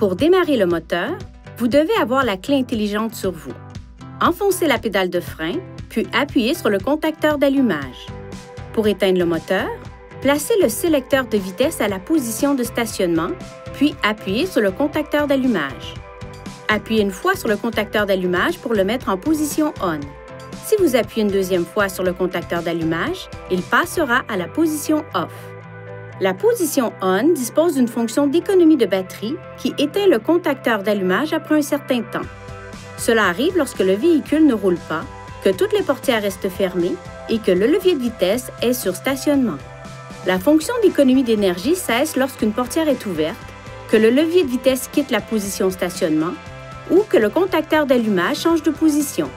Pour démarrer le moteur, vous devez avoir la clé intelligente sur vous. Enfoncez la pédale de frein, puis appuyez sur le contacteur d'allumage. Pour éteindre le moteur, placez le sélecteur de vitesse à la position de stationnement, puis appuyez sur le contacteur d'allumage. Appuyez une fois sur le contacteur d'allumage pour le mettre en position ON. Si vous appuyez une deuxième fois sur le contacteur d'allumage, il passera à la position OFF. La position ON dispose d'une fonction d'économie de batterie qui éteint le contacteur d'allumage après un certain temps. Cela arrive lorsque le véhicule ne roule pas, que toutes les portières restent fermées et que le levier de vitesse est sur stationnement. La fonction d'économie d'énergie cesse lorsqu'une portière est ouverte, que le levier de vitesse quitte la position stationnement ou que le contacteur d'allumage change de position.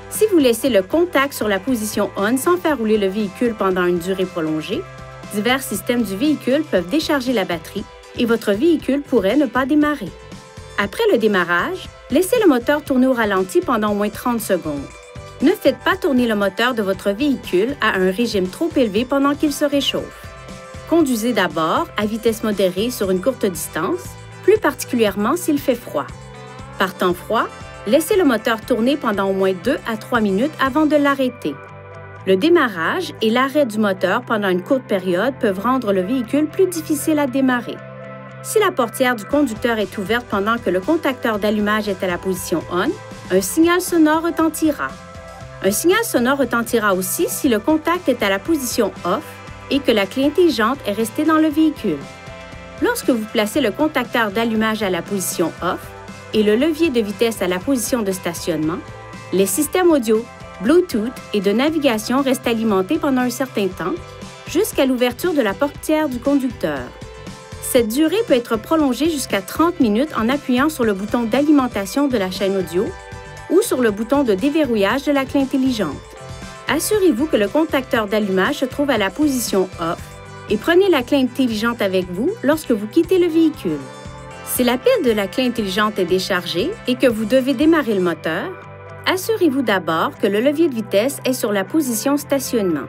Si vous laissez le contact sur la position ON sans faire rouler le véhicule pendant une durée prolongée, divers systèmes du véhicule peuvent décharger la batterie et votre véhicule pourrait ne pas démarrer. Après le démarrage, laissez le moteur tourner au ralenti pendant au moins 30 secondes. Ne faites pas tourner le moteur de votre véhicule à un régime trop élevé pendant qu'il se réchauffe. Conduisez d'abord à vitesse modérée sur une courte distance, plus particulièrement s'il fait froid. Par temps froid, laissez le moteur tourner pendant au moins 2 à 3 minutes avant de l'arrêter. Le démarrage et l'arrêt du moteur pendant une courte période peuvent rendre le véhicule plus difficile à démarrer. Si la portière du conducteur est ouverte pendant que le contacteur d'allumage est à la position ON, un signal sonore retentira. Un signal sonore retentira aussi si le contact est à la position OFF et que la clé intelligente est restée dans le véhicule. Lorsque vous placez le contacteur d'allumage à la position OFF et le levier de vitesse à la position de stationnement, les systèmes audio, Bluetooth et de navigation restent alimentés pendant un certain temps, jusqu'à l'ouverture de la portière du conducteur. Cette durée peut être prolongée jusqu'à 30 minutes en appuyant sur le bouton d'alimentation de la chaîne audio ou sur le bouton de déverrouillage de la clé intelligente. Assurez-vous que le contacteur d'allumage se trouve à la position OFF et prenez la clé intelligente avec vous lorsque vous quittez le véhicule. Si la pile de la clé intelligente est déchargée et que vous devez démarrer le moteur, assurez-vous d'abord que le levier de vitesse est sur la position stationnement.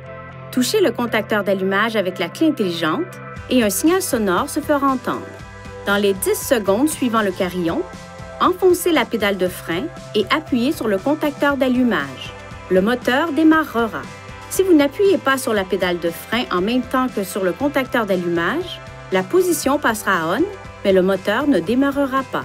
Touchez le contacteur d'allumage avec la clé intelligente et un signal sonore se fera entendre. Dans les 10 secondes suivant le carillon, enfoncez la pédale de frein et appuyez sur le contacteur d'allumage. Le moteur démarrera. Si vous n'appuyez pas sur la pédale de frein en même temps que sur le contacteur d'allumage, la position passera à ON, mais le moteur ne démarrera pas.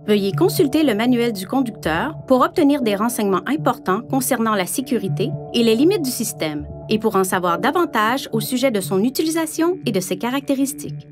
Veuillez consulter le manuel du conducteur pour obtenir des renseignements importants concernant la sécurité et les limites du système et pour en savoir davantage au sujet de son utilisation et de ses caractéristiques.